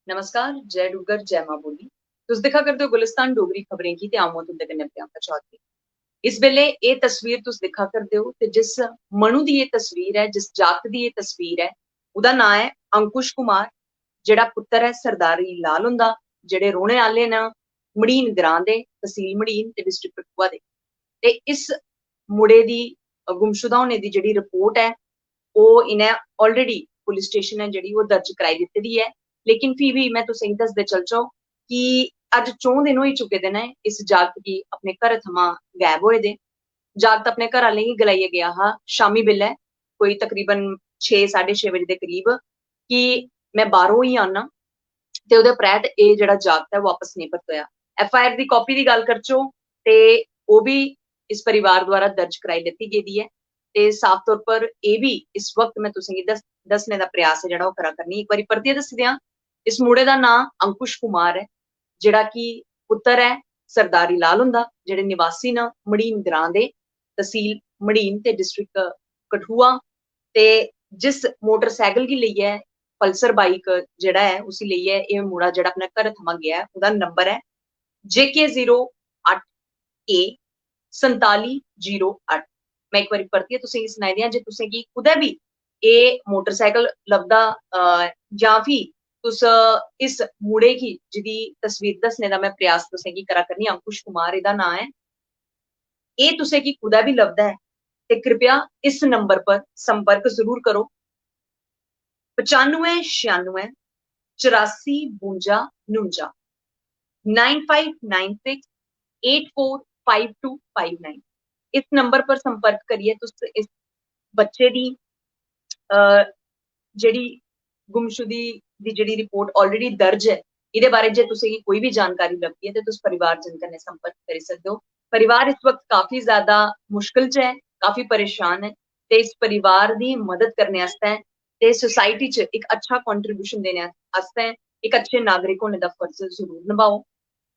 नमस्कार, जय डुग्गर, जय मां बोली। तुस दिक्खा करदे हो गुलिस्तान डोगरी खबरें की ते अ'ऊं आं तुंदे कन्नै प्रियंका चौधरी। इस बेल्ले एह् तस्वीर तुस दिक्खा करदे हो ते जिस मनु दी एह् तस्वीर है, जिस जागत दी एह् तस्वीर है, ओह्दा नां है अंकुश कुमार, जेह्ड़ा पुत्तर है सरदारी लाल हुंदा, जेह्ड़े रौह्ने आह्ले न मड़ीन ग्रां दे, तहसील मड़ीन ते डिस्ट्रिक्ट कठुआ दे। ते इस मुड़े दी गुमशुदा होने दी जेह्ड़ी रिपोर्ट है, ओह् इ'नें ऑलरेडी पुलिस स्टेशन है जेह्ड़ी ओह् दर्ज कराई दित्ती दी ऐ। लेकिन फ्ही बी मैं तुसेंगी दसदे चलचो कि अज्ज 4 दिन होई चुके दे न इस जागत गी अपने घरै थमां गैब होए दे। जागत अपने घर आह्लें गी गलाइयै गेआ हा शामी बेल्लै कोई तकरीबन 6 6:30 बजे दे करीब कि मैं बाह्रों होई आना ते ओह्दे परैंत एह् जेह्ड़ा जागत ऐ वापस नेईं परतोया। FIR दी कापी दी गल्ल करचो ते ओह् बी इस परिवार द्वारा दर्ज कराई दित्ती गेदी ऐ ते साफ तौर पर एह् बी इस वक्त मैं तुसेंगी दस्सने दा प्रयास है जेह्ड़ा ओह् करा करनी। इक बारी परतियै दस्सी देआं, इस मुड़े दा नां अंकुश कुमार है, जेह्ड़ा कि पुत्तर है सरदारी लाल हुंदा, जेह्ड़े निवासी न मड़ीन ग्रां दे, तहसील मड़ीन ते डिस्ट्रिक्ट कठुआ। ते जिस मोटरसाइकल गी लेइयै पल्सर बाइक जेह्ड़ा है उसी लेइयै एह् मुड़ा जेह्ड़ा अपने घरै थमां गेआ ऐ, ओह्दा नंबर है JK08A 4708। मैं इक बारी परतियै तुसेंगी सनाई देआं, जे तुसेंगी कुदै बी एह् मोटरसाइकल लभदा जां फ्ही तुस इस मुड़े गी जेह्दी तस्वीर दस्सने दा मैं प्रयास तुसेंगी करा करनी आं, अंकुश कुमार एह्दा नां ऐ। एह् तुसेंगी कुदै बी लभदा ऐ ते कृपया इस नंबर पर संपर्क जरूर करो। 9596 84 52 49 9596845259। इस नंबर पर संपर्क करियै तुस इस बच्चे दी जेह्ड़ी गुमशुदी दी जेह्ड़ी रिपोर्ट ऑलरेडी दर्ज है, एह्दे बारे च तुसेंगी कोई भी जानकारी लभदी है ते तुस परिवारजन कन्नै संपर्क करी सकदे हो। परिवार इस वक्त काफी ज़्यादा मुश्किल च है, काफी परेशान है ते इस परिवार दी मदद करने आस्तै ते सोसाइटी च इक अच्छा कंट्रीब्यूशन देने आस्तै इक अच्छे नागरिक होने दा फर्ज जरूर निभाओ।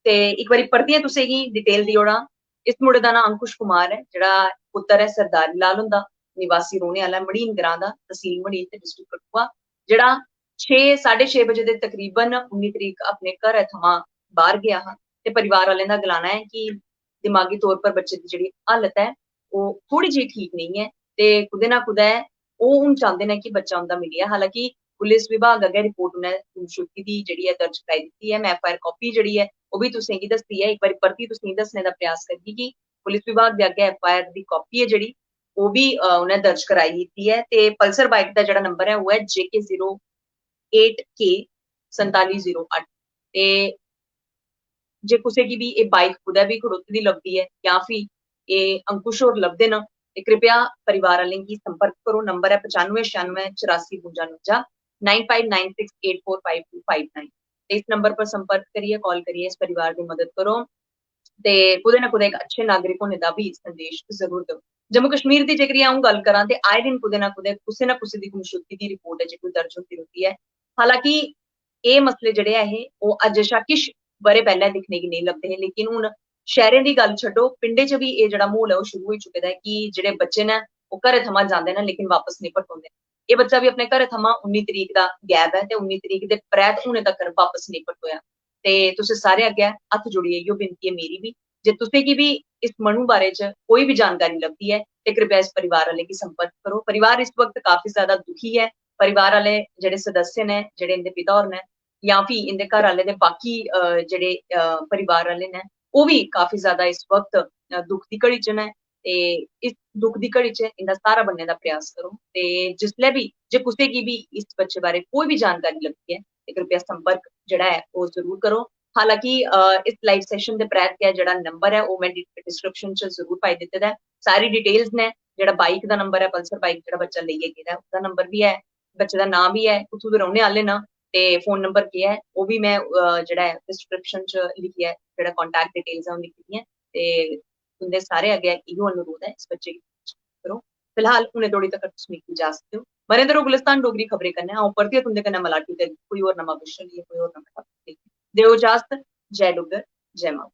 ते इक बारी परतियै तुसेंगी डिटेल देई ओड़ां, इस मुड़े दा नां अंकुश कुमार है, जेह्ड़ा पुत्तर है सरदारी लाल हुंदा, निवासी रौह्ने आह्ला मड़ीन ग्रां दा, तहसील मड़ीन ते डिस्ट्रिक्ट कठुआ, जेह्ड़ा 6 6:30 बजे दे तकरीबन 19 तरीक अपने घरै थमां बाह्र गेआ हा। ते परिवार आह्लें दा गलाना है कि दिमागी तौर पर बच्चे दी जेह्ड़ी हालत है ओह् थोह्ड़ी जेही ठीक नेईं ऐ ते कुदै ना कुदै ओह् हून चांह्दे न कि बच्चा उं'दा मिली जा। हालांकि पुलिस विभाग अग्गें रिपोर्ट उ'नें गुमशुदगी दी जेह्ड़ी ऐ दर्ज कराई दित्ती ऐ। मैं FIR कापी जेह्ड़ी ऐ ओह् बी तुसेंगी दस्सी ऐ, इक बारी परतियै तुसेंगी दस्सने दा प्रयास करगी कि पुलिस विभाग दे अग्गें FIR दी कापी है जेह्ड़ी ओह् बी उ'नें दर्ज कराई दित्ती ऐ ते पल्सर बाइक दा जेह्ड़ा नंबर है ओह् है JK08K 4708। ते जे कुसै गी बी एह् बाइक कुदै बी खड़ोती दी लभदी ऐ जां फ्ही एह् अंकुश होर लभदे न ते कृपया परिवार आह्लें गी संपर्क करो। नंबर है 9596 84 52 9596845259। ते इस नंबर पर संपर्क करियै कॉल करियै इस परिवार दी मदद करो ते कुदै ना कुदै इक अच्छे नागरिक होने दा भी संदेश जरूर दो। जम्मू कश्मीर दी जेकर अ'ऊं गल्ल करां ते आए दिन कुदै ना कुसै दी गुमशुदगी दी रिपोर्ट है जेह्ड़ी दर्ज होंदी रौंह्दी ऐ। हालांकि एह् मसले जेह्ड़े ऐ हे ओह् अज्ज शा किश ब'रे पैह्लें दिक्खने गी नेईं लभदे हे, लेकिन हून शैह्रें दी गल्ल छड्डो, पिंडें च बी एह् जेह्ड़ा म्हौल ऐ ओह् शुरू होई चुके दा ऐ कि जेह्ड़े बच्चे न ओह् घरै थमां जांदे न लेकिन बापस नेईं परतोंदे। एह् बच्चा बी अपने घरै थमां 19 तरीक दा गैब है ते 19 तरीक दे परैंत हुनै तक्कर वापस नेईं परतोया। ते तुसें सारे अग्गें हत्थ जोड़ियै इ'यो बिनती ऐ मेरी बी, जे तुसेंगी बी इस मनु बारे च कोई भी जानकारी लभदी ऐ ते कृपया इस परिवार आह्लें गी संपर्क करो। परिवार इस वक्त काफी ज़्यादा दुखी है। परिवार आह्ले जेह्ड़े सदस्य न, जेह्ड़े इंदे पिता होर न जां फ्ही इंदे घर आह्ले दे बाकी जेह्ड़े परिवार आह्ले न ओह् बी काफी ज़्यादा इस वक्त दुख दी घड़ी च न ते इस दुख दी घड़ी च इंदा सहारा बनने दा प्रयास करो। ते जिसलै बी जे कुसै गी बी इस बच्चे बारे कोई भी जानकारी लगदी ऐ ते कृपया संपर्क जेह्ड़ा ऐ ओह् जरूर करो। हालांकि इस लाइव सेशन दे परैंत गै जेह्ड़ा नंबर ऐ ओह् मैं डिस्क्रिप्शन च जरूर पाई दित्ते दा ऐ। सारी डिटेल्स न, जेह्ड़ा बाइक दा नंबर ऐ, पल्सर बाइक जेह्ड़ा बच्चा लेइयै गेदा ऐ ओह्दा नंबर बी है, बच्चे दा नाम बी है, कुत्थूं दे रौह्ने आह्ले न ते फोन नंबर केह् ऐ ओह् बी मैं जेह्ड़ा ऐ डिस्क्रिप्शन च लिखियै जेह्ड़ा कांटैक्ट डिटेल्स ऐ ओह् लिखी दियां ते तुंदे सारे अग्गें इ'यो अनुरोध ऐ इस बच्चे गी करो। फिलहाल हुनै धोड़ी तक्कर तुस मिगी इजाजत देओ। बने दे रहो गुलिस्तान डोगरी खबरें कन्नै। अ'ऊं परतियै तुंदे कन्नै मलाटी करगी कोई होर नमां विशे लेइयै, कोई होर नमां टॉपिक लेइयै। देओ इजाजत। जय डुग्गर, जय मां।